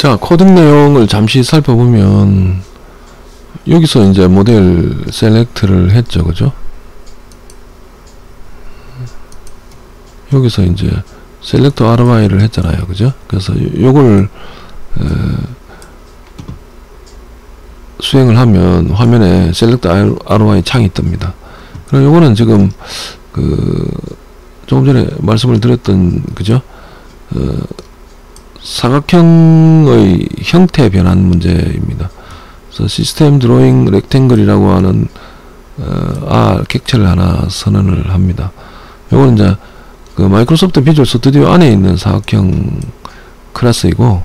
자, 코딩 내용을 잠시 살펴보면 여기서 이제 모델 셀렉트를 했죠, 그죠? 여기서 이제 셀렉트 RY를 했잖아요, 그죠? 그래서 요걸 수행을 하면 화면에 셀렉트 RY 창이 뜹니다. 그럼 요거는 지금 조금 전에 말씀을 드렸던, 그죠? 사각형의 형태 변환 문제입니다. 그래서 시스템 드로잉 렉탱글이라고 하는 객체를 하나 선언을 합니다. 요거는 이제 마이크로소프트 비주얼 스튜디오 안에 있는 사각형 클래스이고,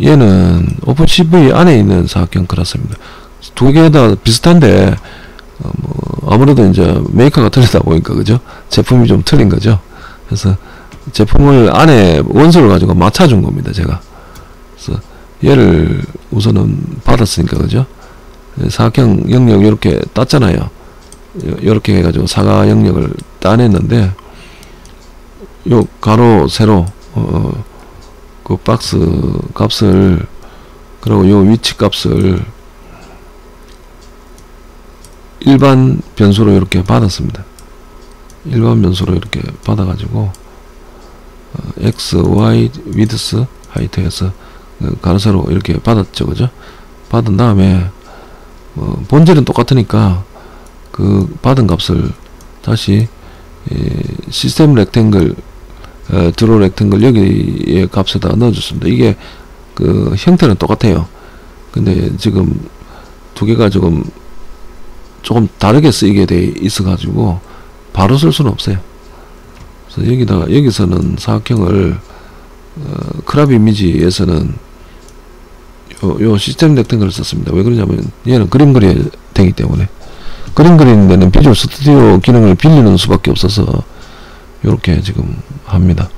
얘는 오픈CV 안에 있는 사각형 클래스입니다. 두 개 다 비슷한데 아무래도 이제 메이커가 틀리다 보니까, 그죠? 제품이 좀 틀린 거죠. 그래서 제품을 안에 원소를 가지고 맞춰준 겁니다, 제가. 그래서 얘를 우선은 받았으니까, 그죠? 사각형 영역 이렇게 땄잖아요. 이렇게 해가지고 사각 영역을 따냈는데, 요 가로 세로 그 박스 값을, 그리고 요 위치 값을 일반 변수로 이렇게 받았습니다. 일반 변수로 이렇게 받아가지고 x, y, width, height에서 가로 세로 이렇게 받았죠, 그죠? 받은 다음에 본질은 똑같으니까 그 받은 값을 다시 시스템 렉탱글 드로 렉탱글 여기에 값에다 넣어줬습니다. 이게 그 형태는 똑같아요. 근데 지금 두 개가 조금 다르게 쓰이게 돼 있어 가지고 바로 쓸 수는 없어요. 그래서 여기서는 사각형을 크랍 이미지에서는 요 시스템 렉탱글을 썼습니다. 왜 그러냐면 얘는 그림 그려야 되기 때문에, 그림 그리는 데는 비주얼 스튜디오 기능을 빌리는 수밖에 없어서 요렇게 지금 합니다.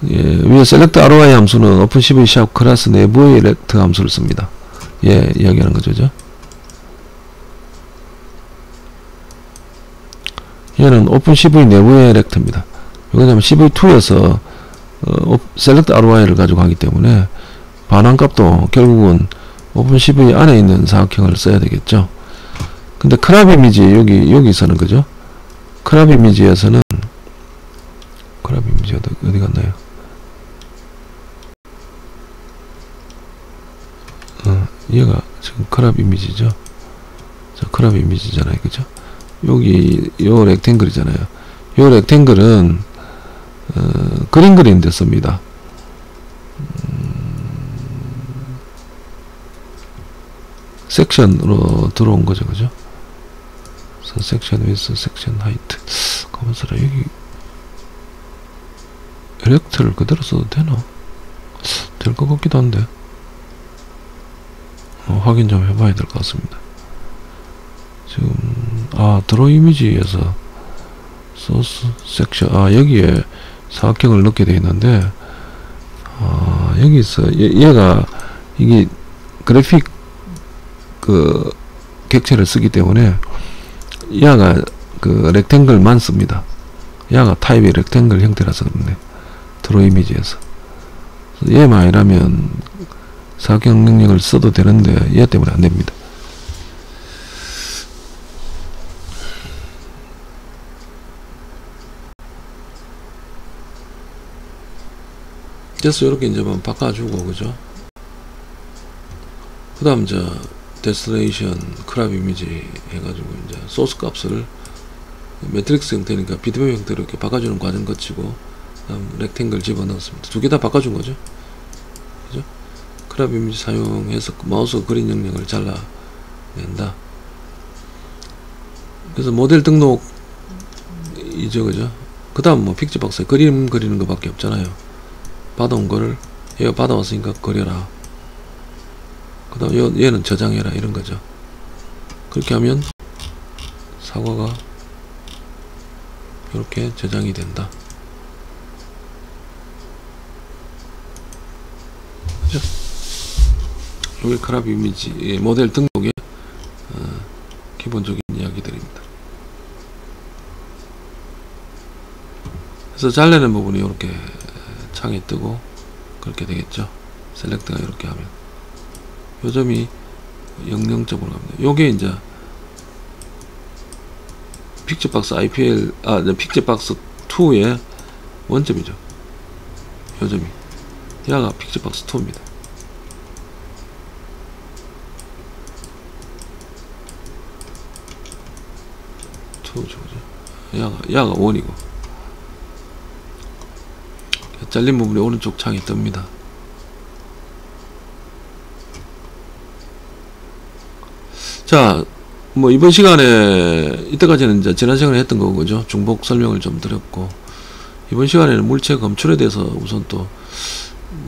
예, 위에 select ROI 함수는 오픈CV 샵 클래스 내부의 렉트 함수를 씁니다. 예, 이야기하는 거죠, 그죠? 얘는 오픈CV 내부의 렉트입니다. 왜냐면 CV2에서 select ROI를 가지고 하기 때문에 반환값도 결국은 오픈CV 안에 있는 사각형을 써야 되겠죠. 근데 크랍 이미지 여기서는, 그죠? 크랍 이미지에서는 크랍 이미지 어디 갔나요? 얘가 지금 크랍 이미지죠. 자, 크랍 이미지잖아요, 그죠? 여기 요 렉탱글이잖아요. 요 렉탱글은 그림 그리는 데 씁니다. 섹션으로 들어온 거죠, 그죠? 그래서 섹션 위스, 섹션 하이트. 가만있어라, 여기 엘렉트를 그대로 써도 되나? 될 것 같기도 한데 확인 좀 해봐야 될 것 같습니다. 지금 드로 이미지에서 소스 섹션 여기에 사각형을 넣게 되어 있는데 여기서 얘가 이게 그래픽 객체를 쓰기 때문에 얘가 렉탱글만 씁니다. 얘가 타입이 렉탱글 형태라서 그런데 드로 이미지에서 얘만 아니라면 사각형 능력을 써도 되는데 얘 때문에 안 됩니다. 그래서 이렇게 이제 바꿔주고, 그죠? 그 다음 이제 데스티네이션 크랍 이미지 해가지고 이제 소스 값을 매트릭스 형태니까 비트맵 형태로 이렇게 바꿔주는 과정 거치고, 그다음 렉탱글 집어넣었습니다. 두 개 다 바꿔준 거죠, 그죠? 크랍 이미지 사용해서 마우스 그린 영역을 잘라낸다. 그래서 모델 등록이죠, 그죠? 그 다음 픽처 박스에 그림 그리는 거 밖에 없잖아요. 받아온 거를 얘가 받아왔으니까 그려라. 그 다음 얘는 저장해라, 이런 거죠. 그렇게 하면 사과가 이렇게 저장이 된다. 그죠? 이게 크랍 이미지 모델 등록의 기본적인 이야기들입니다. 그래서 잘라낸 부분이 이렇게 창에 뜨고 그렇게 되겠죠. 셀렉트가 이렇게 하면 요점이 00점으로 갑니다. 요게 이제 픽처박스 IPL 픽처박스 2의 원점이죠. 요점이 야가 픽처박스 2입니다. 야가 원이고 잘린 부분이 오른쪽 창에 뜹니다. 자, 뭐 이번 시간에 이때까지는 이제 지난 시간에 했던 거죠. 중복 설명을 좀 드렸고, 이번 시간에는 물체 검출에 대해서 우선 또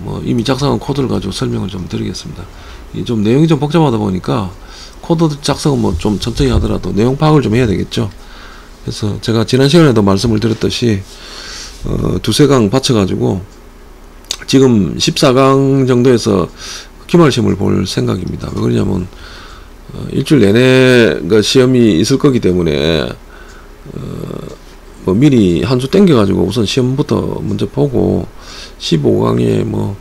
뭐 이미 작성한 코드를 가지고 설명을 좀 드리겠습니다. 이게 좀 내용이 좀 복잡하다 보니까 코드 작성은 뭐 좀 천천히 하더라도 내용 파악을 좀 해야 되겠죠. 그래서 제가 지난 시간에도 말씀을 드렸듯이 두세 강 받쳐가지고 지금 14강 정도에서 기말 시험을 볼 생각입니다. 왜 그러냐면 일주일 내내 그 시험이 있을 거기 때문에 뭐 미리 한 수 땡겨가지고 우선 시험부터 먼저 보고 15강에 뭐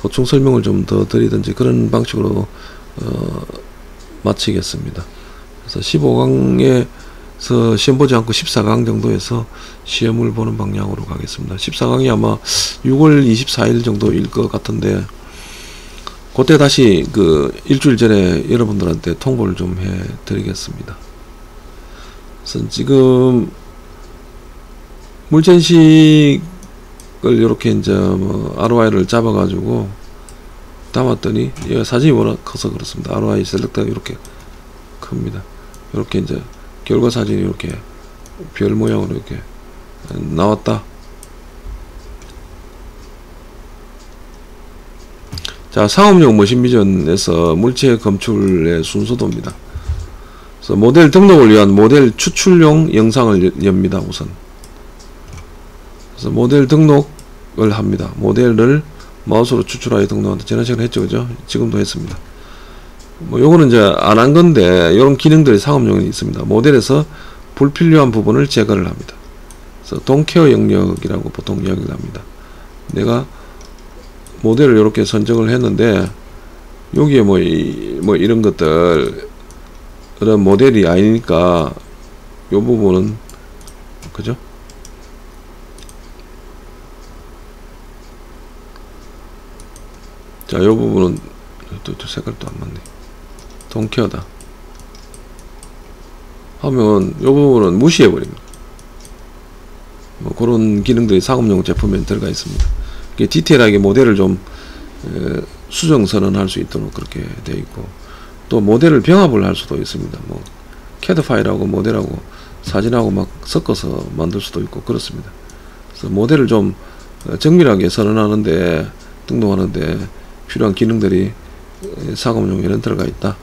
보충 설명을 좀 더 드리든지 그런 방식으로 마치겠습니다. 그래서 15강에서 시험 보지 않고 14강 정도에서 시험을 보는 방향으로 가겠습니다. 14강이 아마 6월 24일 정도일 것 같은데 그때 다시 그 일주일 전에 여러분들한테 통보를 좀 해 드리겠습니다. 그래서 지금 물전식을 이렇게 이제 뭐 ROI를 잡아 가지고 담았더니 얘가 사진이 워낙 커서 그렇습니다. ROI 셀렉터가 이렇게 큽니다. 이렇게 이제 결과 사진이 이렇게 별 모양으로 이렇게 나왔다. 자, 상업용 머신비전에서 물체 검출의 순서도입니다. 그래서 모델 등록을 위한 모델 추출용 영상을 엽니다. 우선 그래서 모델 등록을 합니다. 모델을 마우스로 추출하여 등록한다. 지난 시간에 했죠, 그죠? 지금도 했습니다. 뭐 요거는 이제 안 한 건데 이런 기능들이 상업용이 있습니다. 모델에서 불필요한 부분을 제거를 합니다. 그래서 동케어 영역이라고 보통 이야기를 합니다. 내가 모델을 이렇게 선정을 했는데 여기에 뭐 이런 것들 그런 모델이 아니니까 요 부분은 그죠? 자, 요 부분은 또 색깔도 안 맞네. 동케어다 하면 요 부분은 무시해 버립니다. 뭐 그런 기능들이 상업용 제품에 들어가 있습니다. 이게 디테일하게 모델을 좀 수정 선언할 수 있도록 그렇게 되어 있고, 또 모델을 병합을 할 수도 있습니다. 뭐 CAD 파일하고 모델하고 사진하고 막 섞어서 만들 수도 있고 그렇습니다. 그래서 모델을 좀 정밀하게 선언하는데 등록하는데 필요한 기능들이 상업용에는 들어가 있다.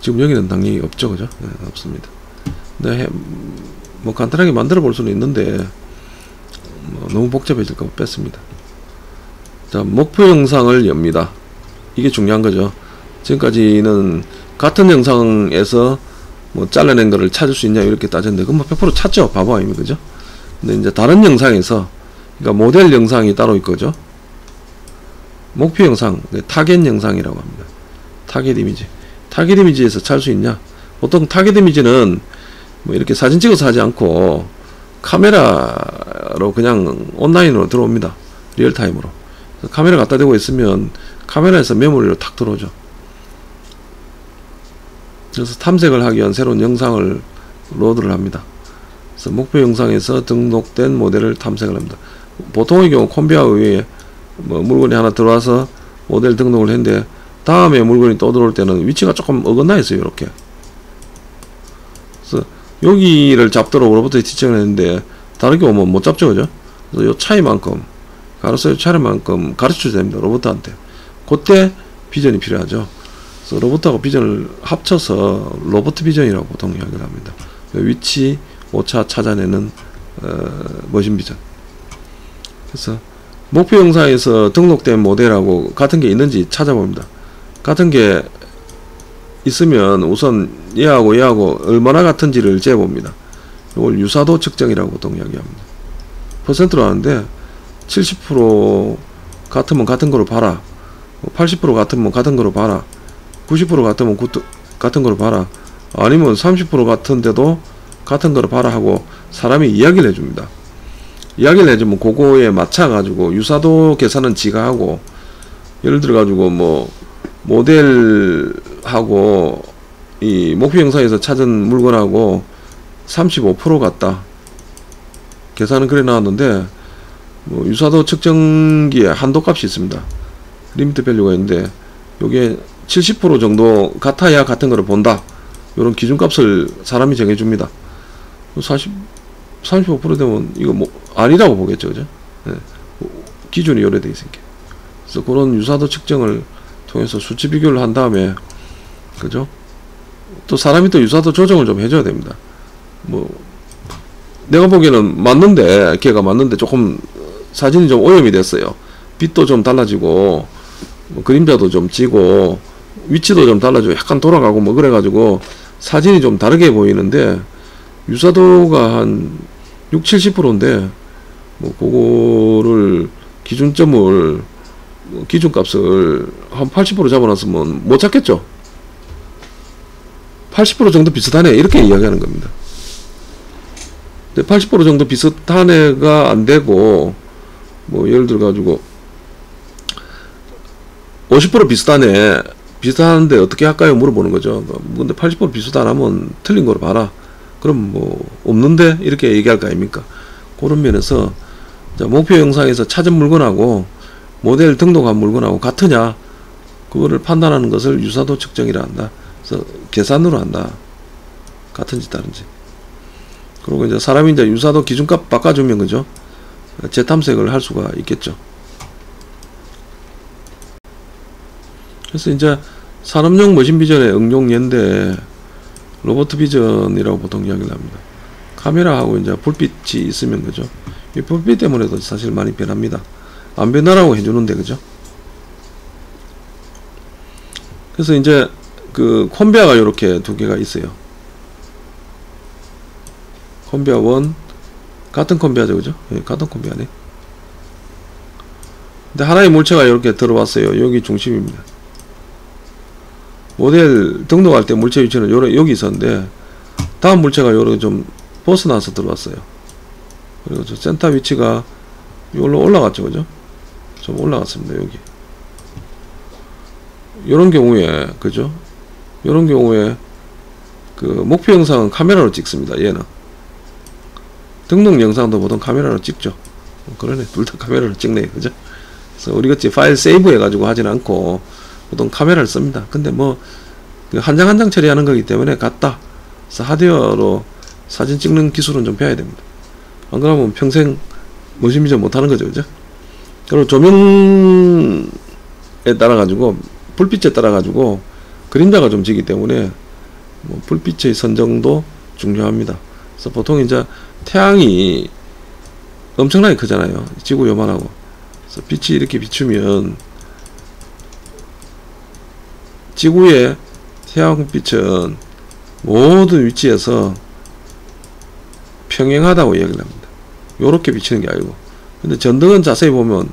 지금 여기는 당연히 없죠, 그죠? 네, 없습니다. 네, 뭐 간단하게 만들어 볼 수는 있는데 뭐 너무 복잡해질까 봐 뺐습니다. 자, 목표 영상을 엽니다. 이게 중요한 거죠. 지금까지는 같은 영상에서 뭐 잘라낸 거를 찾을 수 있냐 이렇게 따졌는데 그건 뭐 100% 찾죠. 바보 아닙니까, 그죠? 근데 이제 다른 영상에서, 그러니까 모델 영상이 따로 있거죠. 목표 영상, 타겟 영상이라고 합니다. 타겟 이미지. 타겟 이미지에서 찾을 수 있냐? 보통 타겟 이미지는 뭐 이렇게 사진 찍어서 하지 않고 카메라로 그냥 온라인으로 들어옵니다. 리얼타임으로. 카메라 갖다 대고 있으면 카메라에서 메모리로 탁 들어오죠. 그래서 탐색을 하기 위한 새로운 영상을 로드를 합니다. 그래서 목표 영상에서 등록된 모델을 탐색을 합니다. 보통의 경우 콤비아 위에 뭐 물건이 하나 들어와서 모델 등록을 했는데 다음에 물건이 또 들어올 때는 위치가 조금 어긋나 있어요. 이렇게. 그래서 여기를 잡도록 로봇에 지정을 했는데 다르게 오면 못 잡죠, 그죠? 그래서 요 차이만큼, 가로수의 차이만큼 가르쳐줘야 됩니다. 로봇한테. 그때 비전이 필요하죠. 그래서 로봇하고 비전을 합쳐서 로봇 비전이라고 보통 이야기를 합니다. 위치, 오차 찾아내는 머신 비전. 그래서 목표 영상에서 등록된 모델하고 같은 게 있는지 찾아봅니다. 같은 게 있으면 우선 얘하고 얼마나 같은지를 재봅니다. 이걸 유사도 측정이라고 보통 이야기합니다. 퍼센트로 하는데 70% 같으면 같은 거로 봐라. 80% 같으면 같은 거로 봐라. 90% 같으면 같은 거로 봐라. 아니면 30% 같은데도 같은 거로 봐라 하고 사람이 이야기를 해줍니다. 이야기를 해주면 그거에 맞춰가지고 유사도 계산은 지가 하고, 예를 들어가지고 뭐 모델하고 이 목표 영상에서 찾은 물건하고 35% 같다. 계산은 그래 나왔는데, 뭐 유사도 측정기에 한도값이 있습니다. 리미트 밸류가 있는데, 요게 70% 정도 같아야 같은 거를 본다. 요런 기준값을 사람이 정해줍니다. 35% 되면 이거 뭐 아니라고 보겠죠, 그죠? 네. 기준이 요래 돼 있으니까. 그래서 그런 유사도 측정을 통해서 수치 비교를 한 다음에, 그죠? 또 사람이 또 유사도 조정을 좀 해줘야 됩니다. 뭐 내가 보기에는 맞는데, 걔가 맞는데 조금 사진이 좀 오염이 됐어요. 빛도 좀 달라지고 뭐 그림자도 좀 지고 위치도 좀 달라지고 약간 돌아가고 뭐 그래가지고 사진이 좀 다르게 보이는데, 유사도가 한 60-70%인데 뭐 그거를 기준점을 기준값을 한 80% 잡아놨으면 못 찾겠죠. 80% 정도 비슷하네 이렇게 이야기하는 겁니다. 근데 80% 정도 비슷한 애가 안 되고, 뭐 예를 들어 가지고 50% 비슷하네, 비슷한데 어떻게 할까요? 물어보는 거죠. 근데 80% 비슷 안 하면 틀린 거로 봐라. 그럼 뭐 없는데 이렇게 얘기할 거 아닙니까? 그런 면에서 목표 영상에서 찾은 물건하고 모델 등록한 물건하고 같으냐, 그거를 판단하는 것을 유사도 측정이라 한다. 그래서 계산으로 한다. 같은지 다른지. 그리고 이제 사람이 이제 유사도 기준값 바꿔주면, 그죠? 재탐색을 할 수가 있겠죠. 그래서 이제 산업용 머신 비전의 응용 예인데 로봇 비전이라고 보통 이야기를 합니다. 카메라하고 이제 불빛이 있으면, 그죠? 이 불빛 때문에도 사실 많이 변합니다. 안 변하라고 해주는데, 그죠? 그래서 이제 그 콤비아가 이렇게 두 개가 있어요. 콤비아 1, 같은 콤비아죠, 그죠? 예, 같은 콤비아네. 근데 하나의 물체가 이렇게 들어왔어요. 여기 중심입니다. 모델 등록할 때 물체 위치는 여기 있었는데, 다음 물체가 요렇게 좀 벗어나서 들어왔어요. 그리고 저 센터 위치가 여기로 올라갔죠, 그죠? 좀 올라갔습니다, 여기. 요런 경우에, 그죠? 요런 경우에 그 목표 영상은 카메라로 찍습니다. 얘는 등록 영상도 보통 카메라로 찍죠. 그러네, 둘 다 카메라로 찍네, 그죠? 그래서 우리 같이 파일 세이브 해가지고 하진 않고 보통 카메라를 씁니다. 근데 뭐 한 장 한 장 처리하는 거기 때문에 같다. 그래서 하드웨어로 사진 찍는 기술은 좀 배워야 됩니다. 안 그러면 평생 머신비전 못하는 거죠, 그죠? 그리고 조명에 따라 가지고, 불빛에 따라 가지고 그림자가 좀 지기 때문에 뭐 불빛의 선정도 중요합니다. 그래서 보통 이제 태양이 엄청나게 크잖아요. 지구 요만하고. 그래서 빛이 이렇게 비추면 지구의 태양빛은 모든 위치에서 평행하다고 얘기를 합니다. 요렇게 비치는 게 아니고. 근데 전등은 자세히 보면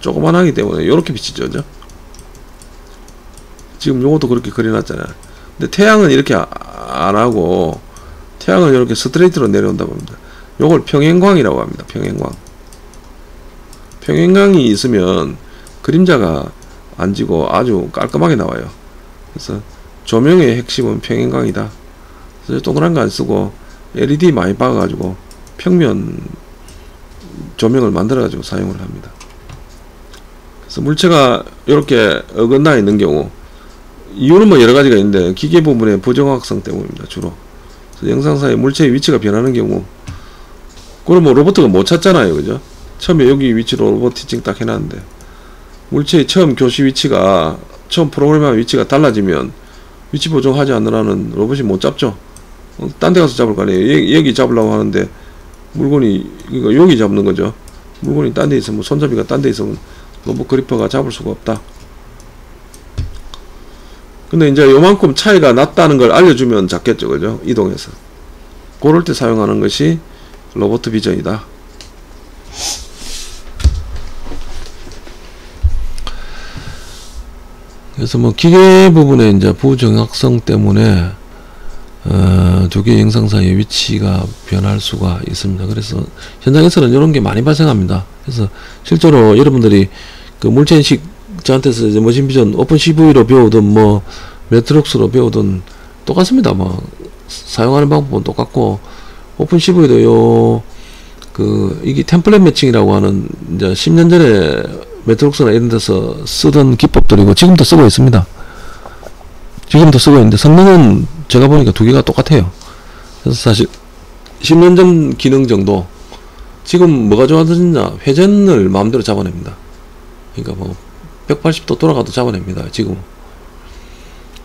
조그만하기 때문에 요렇게 비치죠, 그죠? 지금 요것도 그렇게 그려놨잖아요. 근데 태양은 이렇게 안 하고, 태양은 이렇게 스트레이트로 내려온다고 합니다. 요걸 평행광이라고 합니다. 평행광. 평행광이 있으면 그림자가 안 지고 아주 깔끔하게 나와요. 그래서 조명의 핵심은 평행광이다. 그래서 동그란 거 안 쓰고 LED 많이 박아가지고 평면 조명을 만들어가지고 사용을 합니다. 그래서 물체가 이렇게 어긋나 있는 경우, 이유는 뭐 여러가지가 있는데 기계 부분의 부정확성 때문입니다. 주로. 그래서 영상사의 물체의 위치가 변하는 경우, 그걸 뭐 로봇가 못 찾잖아요, 그죠? 처음에 여기 위치로 로봇 티칭 딱 해놨는데 물체의 처음 교시 위치가, 처음 프로그램한 위치가 달라지면 위치 보정하지 않으라는 로봇이 못 잡죠. 딴 데 가서 잡을 거 아니에요. 여기 잡으려고 하는데 물건이, 그러니까 여기 잡는 거죠. 물건이 딴 데 있으면, 손잡이가 딴 데 있으면 로봇 그리퍼가 잡을 수가 없다. 근데 이제 요만큼 차이가 났다는 걸 알려주면 잡겠죠, 그죠? 이동해서. 그럴 때 사용하는 것이 로봇 비전이다. 그래서 뭐 기계 부분에 이제 부정확성 때문에 두 개의 영상 사이의 위치가 변할 수가 있습니다. 그래서 현장에서는 이런 게 많이 발생합니다. 그래서 실제로 여러분들이 그 물체인식 저한테서 이제 머신비전 오픈 CV로 배우든 뭐 매트록스로 배우든 똑같습니다. 뭐 사용하는 방법은 똑같고, 오픈 CV도 이게 템플릿 매칭이라고 하는 이제 10년 전에 매트록스나 이런 데서 쓰던 기법들이고 지금도 쓰고 있습니다. 지금도 쓰고 있는데 성능은 제가 보니까 두 개가 똑같아요. 그래서 사실 10년 전 기능 정도, 지금 뭐가 좋아졌냐, 회전을 마음대로 잡아냅니다. 그러니까 뭐 180도 돌아가도 잡아냅니다 지금.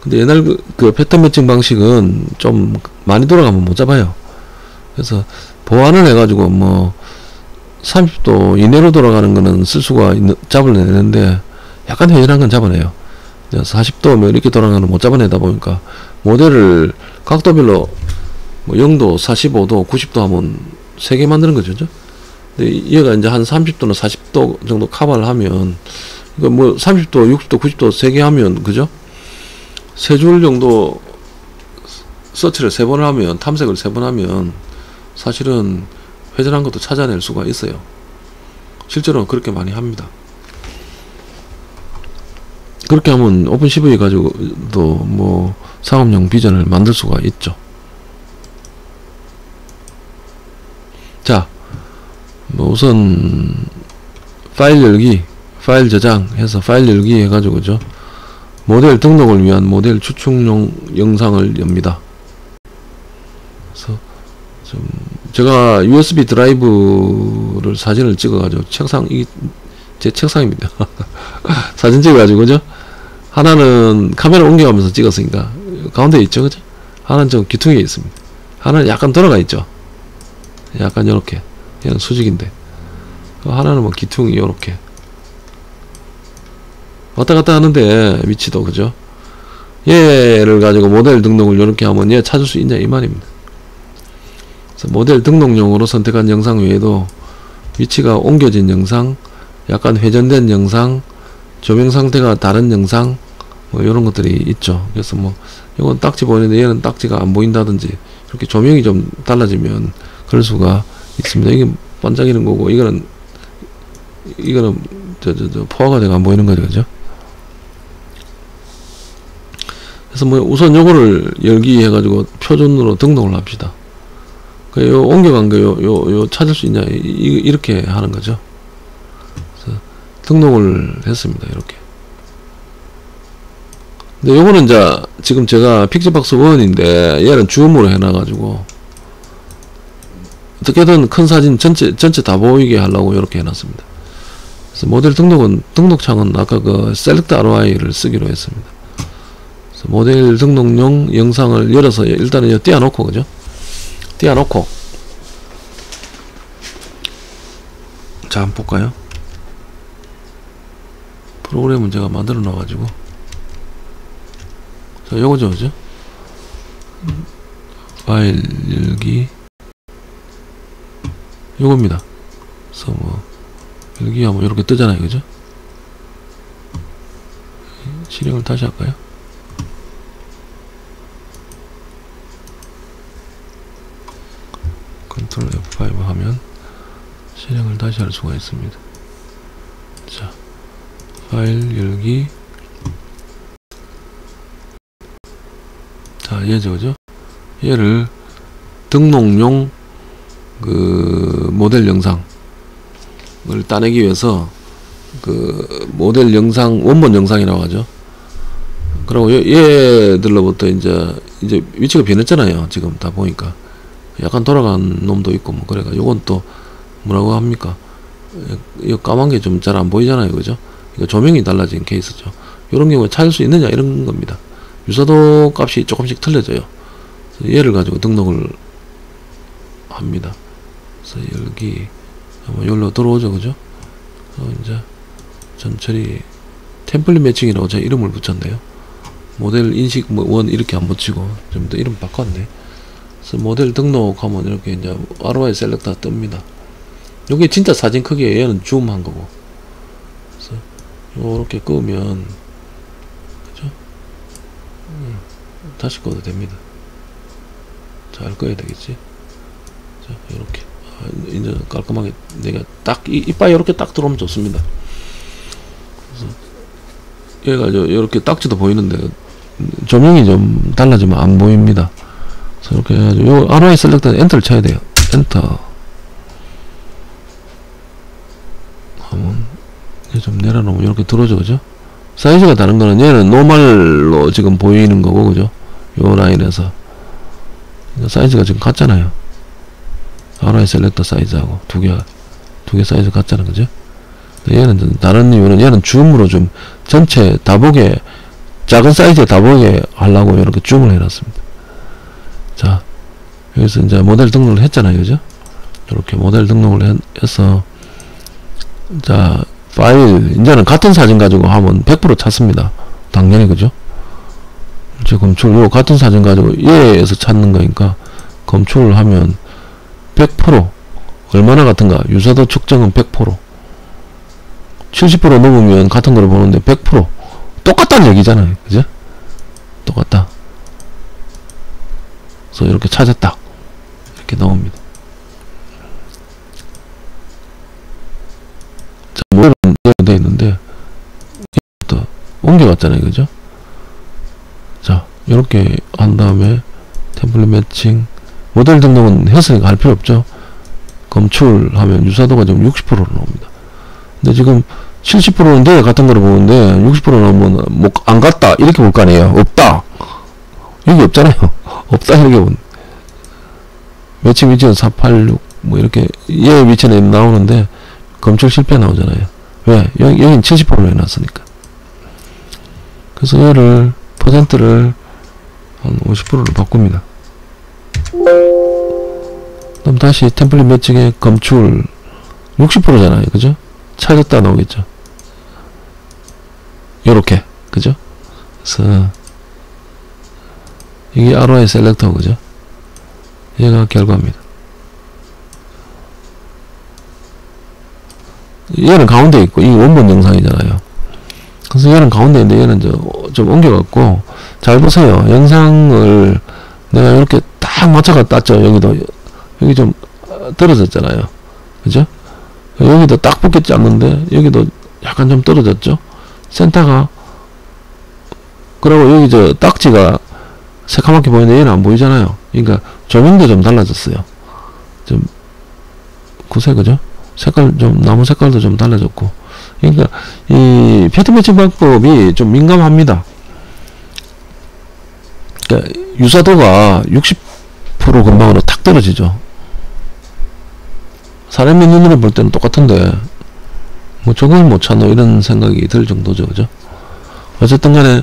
근데 옛날 그 패턴 매칭 방식은 좀 많이 돌아가면 못 잡아요. 그래서 보완을 해가지고 뭐 30도 이내로 돌아가는 거는 쓸 수가 잡아내는데 약간 회전한 건 잡아내요. 40도 뭐 이렇게 돌아가는 못 잡아내다 보니까 모델을 각도별로 뭐 0도, 45도, 90도 하면 3개 만드는 거죠. 근데 얘가 이제 한 30도나 40도 정도 커버를 하면, 이거 뭐 30도, 60도, 90도 3개 하면, 그죠? 3줄 정도 서치를 3번 하면, 탐색을 3번 하면 사실은 회전한 것도 찾아낼 수가 있어요. 실제로 그렇게 많이 합니다. 그렇게 하면 오픈 CV 가지고도 뭐 상업용 비전을 만들 수가 있죠. 자, 뭐 우선 파일 열기, 파일 저장 해서 파일 열기 해가지고 죠, 모델 등록을 위한 모델 추측용 영상을 엽니다. 그래서 좀 제가 USB 드라이브를 사진을 찍어가지고 책상, 이게 제 책상입니다. 사진 찍어가지고 그죠? 하나는 카메라 옮겨가면서 찍었으니까 가운데 있죠, 그죠? 하나는 좀 귀퉁이에 있습니다. 하나는 약간 돌아가 있죠. 약간 요렇게, 얘는 수직인데, 하나는 뭐 귀퉁이 요렇게 왔다 갔다 하는데 위치도, 그죠? 얘를 가지고 모델 등록을 요렇게 하면 얘 찾을 수 있냐 이 말입니다. 그래서 모델 등록용으로 선택한 영상 외에도 위치가 옮겨진 영상, 약간 회전된 영상, 조명 상태가 다른 영상, 뭐 이런 것들이 있죠. 그래서 뭐 이건 딱지 보이는데 얘는 딱지가 안 보인다든지, 이렇게 조명이 좀 달라지면 그럴 수가 있습니다. 이게 반짝이는 거고, 이거는 포화가 되고 안 보이는 거죠, 그죠? 그래서 뭐 우선 요거를 열기 해가지고 표준으로 등록을 합시다. 요 옮겨간 거 요 찾을 수 있냐, 이렇게 하는 거죠. 그래서 등록을 했습니다. 이렇게. 근데 요거는 이제 지금 제가 픽처박스 1인데 얘는 줌으로 해놔가지고 어떻게든 큰 사진 전체 다 보이게 하려고 이렇게 해놨습니다. 그래서 모델 등록창은 아까 그 Select ROI를 쓰기로 했습니다. 그래서 모델 등록용 영상을 열어서 일단은 띄워놓고, 그죠? 띄워놓고, 자, 한번 볼까요? 프로그램은 제가 만들어 놔가지고, 자, 요거죠, 그죠? 파일 열기, 요겁니다. 그래서 뭐 열기 하면 이렇게 뜨잖아요, 그죠? 실행을 다시 할까요? 컨트롤 F5 하면 실행을 다시 할 수가 있습니다. 자, 파일 열기. 자, 얘죠, 그죠? 얘를 등록용 그 모델 영상을 따내기 위해서 그 모델 영상, 원본 영상이라고 하죠. 그리고 얘들로부터 이제 위치가 변했잖아요. 지금 다 보니까 약간 돌아간 놈도 있고 뭐, 그래가 요건 또 뭐라고 합니까? 이 까만 게 좀 잘 안 보이잖아요, 그죠? 그러니까 조명이 달라진 케이스죠. 이런 경우에 찾을 수 있느냐 이런 겁니다. 유사도 값이 조금씩 틀려져요. 그래서 얘를 가지고 등록을 합니다. 그래서 열기 아마 여기로 들어오죠, 그죠? 이제 전처리 템플릿 매칭이라고 제가 이름을 붙였네요. 모델 인식 뭐 원 이렇게 안 붙이고 좀 더 이름 바꿨네. 그래서 모델 등록하면 이렇게 이제 ROI 셀렉터 뜹니다. 요게 진짜 사진 크기에 얘는 줌한 거고. 그래서 요렇게 끄면 다시 꺼도 됩니다. 잘 꺼야 되겠지. 자, 이렇게 이제 깔끔하게 내가 딱 이빨 이렇게 딱 들어오면 좋습니다. 그래서 얘가 이렇게 딱지도 보이는데 조명이 좀 달라지면 안 보입니다. 그래서 이렇게 해가지고 요 ROI 셀렉터는 엔터를 쳐야 돼요. 엔터 하면 좀 내려놓으면 이렇게 들어오죠. 그죠? 사이즈가 다른 거는 얘는 노멀로 지금 보이는 거고, 그죠? 요 라인에서 사이즈가 지금 같잖아요. ROI 셀렉터 사이즈하고 두 개 사이즈 같잖아. 그죠? 얘는 좀 다른 이유는 얘는 줌으로 좀 전체 다 보게, 작은 사이즈에 다 보게 하려고 이렇게 줌을 해놨습니다. 자, 여기서 이제 모델 등록을 했잖아요. 그죠? 이렇게 모델 등록을 해서, 자, 파일, 이제는 같은 사진 가지고 하면 100% 찾습니다. 당연히, 그죠? 이제 검출, 요 같은 사진 가지고 얘에서 찾는 거니까, 검출을 하면 100%, 얼마나 같은가? 유사도 측정은 100%. 70% 넘으면 같은 거를 보는데 100% 똑같다는 얘기잖아요. 그죠? 똑같다. 그래서 이렇게 찾았다. 이렇게 나옵니다. 자, 모델은 되어 있는데, 또 옮겨갔잖아요. 그죠? 자, 이렇게 한 다음에 템플릿 매칭, 모델 등록은 했으니까 할 필요 없죠. 검출하면 유사도가 지금 60%로 나옵니다. 근데 지금 70%인데 같은 거를 보는데 60% 나오면 뭐 안 갔다 이렇게 볼 거 아니에요. 없다. 여기 없잖아요. 없다 이렇게 본. 매칭 위치는 486 뭐 이렇게 얘 위치는 나오는데 검출 실패 나오잖아요. 왜? 여긴 70%로 해놨으니까. 그래서 얘를 퍼센트를 한 50%로 바꿉니다. 그럼 다시 템플릿 매칭에 검출 60%잖아요. 그죠? 찾았다 나오겠죠. 요렇게. 그죠? 그래서 이게 ROI 셀렉터. 그죠? 얘가 결과입니다. 얘는 가운데 있고 이 원본 영상이잖아요. 그래서 얘는 가운데 있는데 얘는 좀 옮겨갖고, 잘 보세요. 영상을 내가 이렇게 딱 맞춰가 땄죠. 여기 좀 떨어졌잖아요. 그죠? 여기도 딱 붙겠지 않는데 여기도 약간 좀 떨어졌죠. 센터가, 그리고 여기 딱지가 새카맣게 보이는데 얘는 안 보이잖아요. 그러니까 조명도 좀 달라졌어요. 좀 구색. 그죠? 색깔 좀, 나무 색깔도 좀 달라졌고. 그러니까 이 패턴 매칭 방법이 좀 민감합니다. 그러니까 유사도가 60% 근방으로 탁 떨어지죠. 사람의 눈으로 볼 때는 똑같은데 뭐 저걸 못 찾노 이런 생각이 들 정도죠. 그죠? 어쨌든 간에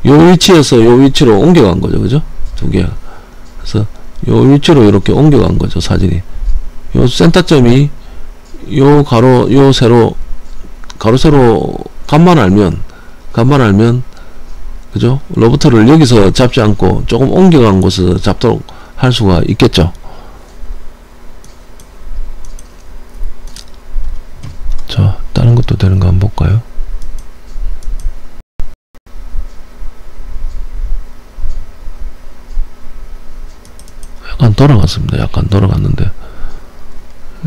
요 위치에서 요 위치로 옮겨간 거죠. 그죠? 두 개. 그래서 요 위치로 이렇게 옮겨간 거죠. 사진이. 요 센터점이 요 가로, 요 세로, 가로, 세로 간만 알면, 그죠? 로버트를 여기서 잡지 않고 조금 옮겨간 곳에서 잡도록 할 수가 있겠죠. 자, 다른 것도 되는 거 한번 볼까요? 약간 돌아갔습니다. 약간 돌아갔는데,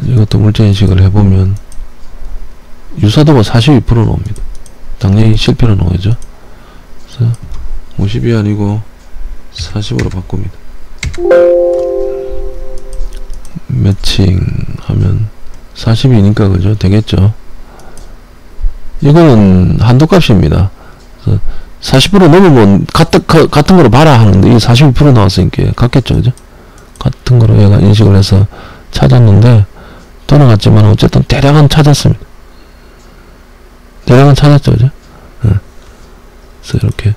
이것도 물자인식을 해보면 유사도가 42% 나옵니다. 당연히 실패로 나오죠. 그래서 50이 아니고 40으로 바꿉니다. 매칭하면 40이니까 그죠? 되겠죠. 이거는 한도 값입니다. 그래서 40% 넘으면 같은 거로 봐라 하는데 이게 42% 나왔으니까 같겠죠. 그죠? 같은 거로 얘가 인식을 해서 찾았는데 떠나갔지만 어쨌든 대략은 찾았습니다. 대략은 찾았죠. 그죠? 네. 그래서 이렇게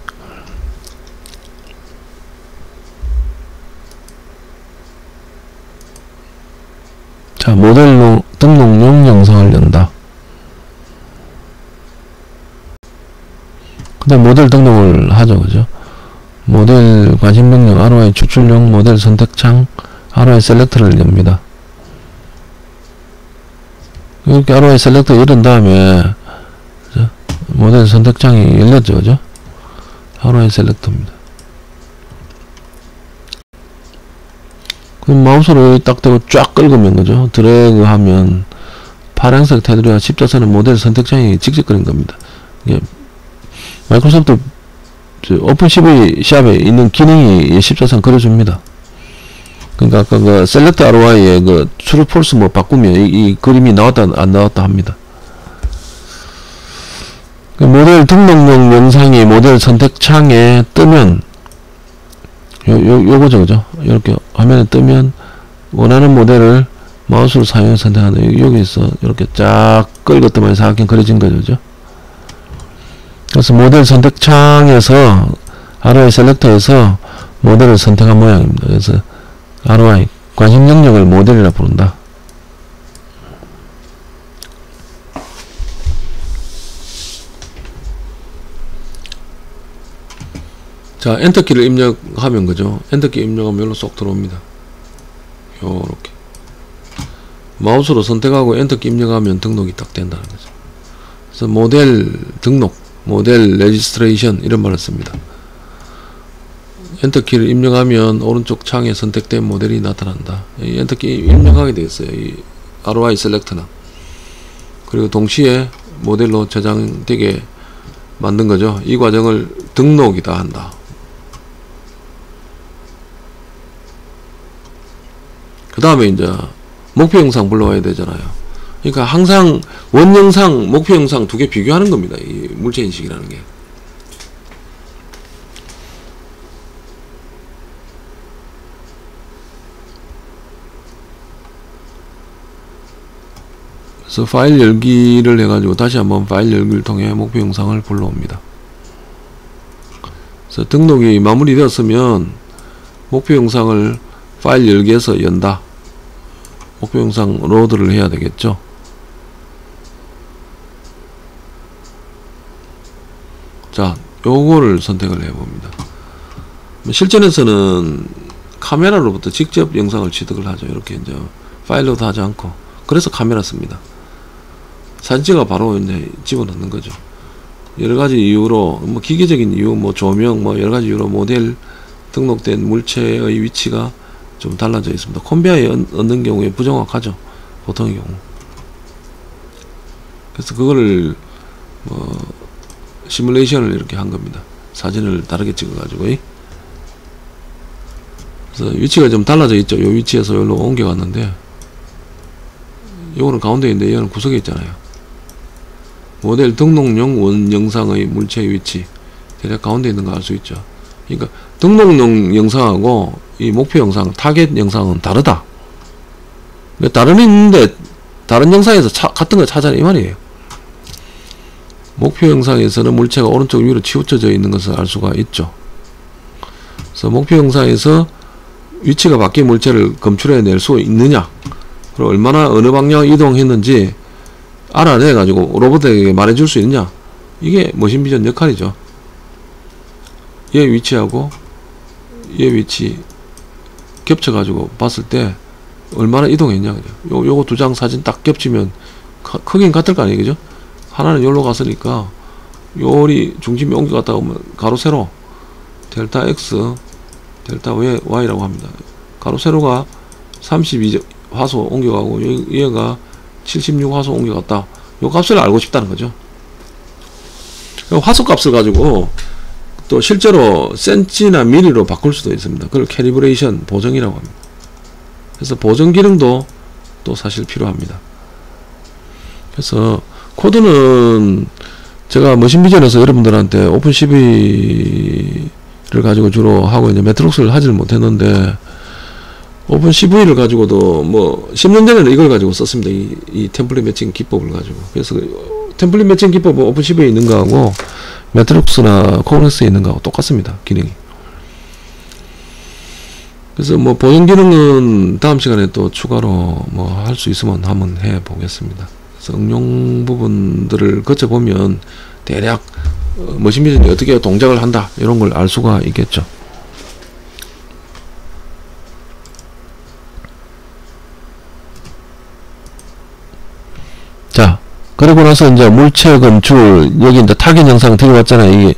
자, 모델로 등록용 영상을 연다. 그 다음 모델 등록을 하죠. 그죠? 모델 관심 명령 ROI 추출용 모델 선택창 ROI 셀렉터를 엽니다. 이렇게 ROI 셀렉터 열은 다음에 그죠? 모델 선택창이 열렸죠. 그죠? ROI 셀렉터입니다. 그럼 마우스로 딱 대고 쫙 긁으면, 그죠? 드래그 하면 파란색 테두리와 십자선의 모델 선택창이 직접 그린 겁니다. 예. 마이크로소프트 오픈 CV 샵에 있는 기능이 십자선 그려줍니다. 그러니까 아까 그 셀렉트 ROI에 그 true false 뭐 바꾸면 이 그림이 나왔다 안 나왔다 합니다. 그 모델 등록용 영상이 모델 선택창에 뜨면 요거죠, 그죠? 이렇게 화면에 뜨면 원하는 모델을 마우스로 사용해 선택하는 여기서 이렇게 쫙 긁었더만 사각형 그려진 거죠, 그죠? 그래서 모델 선택창에서 ROI 셀렉터에서 모델을 선택한 모양입니다. 그래서 ROI 관심 영역을 모델이라 부른다. 자, 엔터키를 입력하면, 그죠? 엔터키 입력하면 여기로 쏙 들어옵니다. 요렇게 마우스로 선택하고 엔터키 입력하면 등록이 딱 된다는 거죠. 그래서 모델 등록, 모델 레지스트레이션 이런 말을 씁니다. 엔터키를 입력하면 오른쪽 창에 선택된 모델이 나타난다. 이 엔터키 입력하게 되어 있어요. 이 ROI 셀렉터는. 그리고 동시에 모델로 저장되게 만든 거죠. 이 과정을 등록이다 한다. 그 다음에 이제 목표 영상 불러와야 되잖아요. 그러니까 항상 원 영상, 목표 영상 두 개 비교하는 겁니다. 이 물체 인식이라는 게. 그래서 파일 열기를 해가지고 다시 한번 파일 열기를 통해 목표 영상을 불러옵니다. 그래서 등록이 마무리되었으면 목표 영상을 파일 열기에서 연다. 목표 영상 로드를 해야 되겠죠. 자, 요거를 선택을 해봅니다. 실전에서는 카메라로부터 직접 영상을 취득을 하죠. 이렇게 이제 파일로도 하지 않고. 그래서 카메라 씁니다. 사진 찍어 바로 이제 집어넣는 거죠. 여러가지 이유로, 뭐 기계적인 이유, 뭐 조명, 뭐 여러가지 이유로 모델 등록된 물체의 위치가 좀 달라져 있습니다. 콤비아에 얻는 경우에 부정확하죠. 보통의 경우. 그래서 그거를 뭐 시뮬레이션을 이렇게 한 겁니다. 사진을 다르게 찍어가지고. 그래서 위치가 좀 달라져 있죠. 요 위치에서 여기로 옮겨갔는데, 요거는 가운데 있는데 얘는 구석에 있잖아요. 모델 등록용 원 영상의 물체의 위치 대략 가운데 있는 거 알 수 있죠. 그러니까 등록용 영상하고 이 목표 영상, 타겟 영상은 다르다. 다름이 있는데 다른 영상에서 같은 거 찾아라 이 말이에요. 목표 영상에서는 물체가 오른쪽 위로 치우쳐져 있는 것을 알 수가 있죠. 그래서 목표 영상에서 위치가 바뀐 물체를 검출해 낼 수 있느냐, 그리고 얼마나 어느 방향 이동했는지 알아내 가지고 로봇에게 말해 줄 수 있느냐, 이게 머신비전 역할이죠. 얘 위치하고 얘 위치 겹쳐 가지고 봤을 때 얼마나 이동했냐, 그죠? 요거 두 장 사진 딱 겹치면 크긴 같을 거 아니에요, 그죠? 하나는 여기로 갔으니까 요리 중심이 옮겨갔다 오면 가로 세로 델타 x 델타 y라고 합니다. 가로 세로가 32 화소 옮겨가고 얘가 76 화소 옮겨갔다. 요 값을 알고 싶다는 거죠. 화소 값을 가지고 또 실제로 센치나 미리로 바꿀 수도 있습니다. 그걸 캐리브레이션 보정이라고 합니다. 그래서 보정 기능도 또 사실 필요합니다. 그래서 코드는 제가 머신비전에서 여러분들한테 오픈 CV를 가지고 주로 하고 이제 매트록스를 하지를 못했는데, 오픈 CV를 가지고도 뭐 10년 전에는 이걸 가지고 썼습니다. 이 템플릿 매칭 기법을 가지고. 그래서 템플릿 매칭 기법은 오픈 CV에 있는 거하고 매트록스나 코렉스에 있는 거하고 똑같습니다. 기능이. 그래서 뭐 보정 기능은 다음 시간에 또 추가로 뭐 할 수 있으면 한번 해 보겠습니다. 그래서 응용 부분들을 거쳐보면 대략 머신비전이 어떻게 동작을 한다 이런 걸 알 수가 있겠죠. 자, 그리고 나서 이제 물체 건축, 여기 이제 타겟 영상 들어왔잖아요. 이게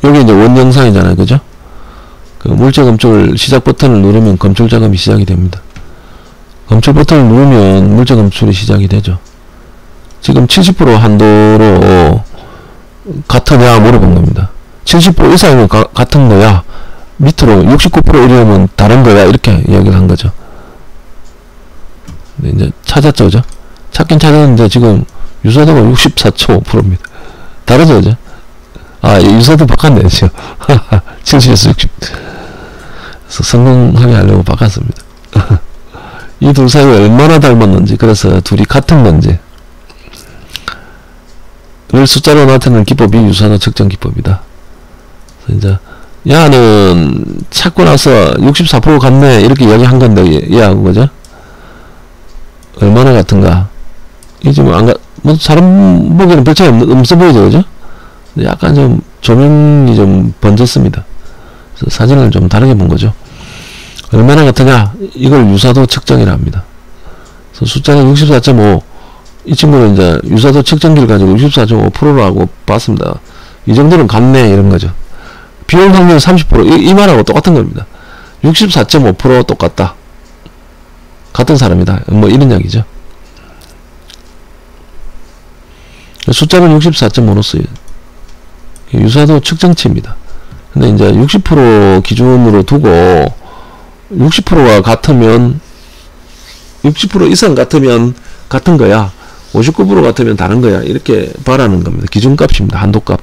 여기 이제 원 영상이잖아요, 그죠? 그 물체 검출 시작 버튼을 누르면 검출 작업이 시작이 됩니다. 검출 버튼을 누르면 물체 검출이 시작이 되죠. 지금 70% 한도로 같으냐 물어본 겁니다. 70% 이상이면 같은 거야, 밑으로 69% 이러면 다른 거야, 이렇게 이야기를 한 거죠. 네, 이제 찾았죠, 그죠? 찾긴 찾았는데 지금 유사도가 64.5%입니다. 다르죠, 그죠? 아, 유사도 바꿨네요, 지금. 70에서 60. 그래서 성공하게 하려고 바꿨습니다. 이 둘 사이가 얼마나 닮았는지, 그래서 둘이 같은 건지 를 숫자로 나타내는 기법이 유사도 측정 기법이다. 그래서 이제 야는 찾고 나서 64% 같네 이렇게 이야기한 건데 얘하고, 그죠? 얼마나 같은가? 이게 지금 뭐 사람 보기에는 별 차이 없어 보이죠, 그죠? 약간 좀 조명이 좀 번졌습니다. 그래서 사진을 좀 다르게 본 거죠. 얼마나 같으냐? 이걸 유사도 측정이라 합니다. 그래서 숫자는 64.5. 이 친구는 이제 유사도 측정기를 가지고 64.5%라고 봤습니다. 이 정도는 같네, 이런 거죠. 비율 확률 30%. 이 말하고 똑같은 겁니다. 64.5% 똑같다. 같은 사람이다. 뭐 이런 이야기죠. 숫자는 64.5로 쓰여요. 유사도 측정치입니다. 근데 이제 60% 기준으로 두고 60%가 같으면 60% 이상 같으면 같은 거야. 59% 같으면 다른 거야. 이렇게 바라는 겁니다. 기준값입니다. 한도값.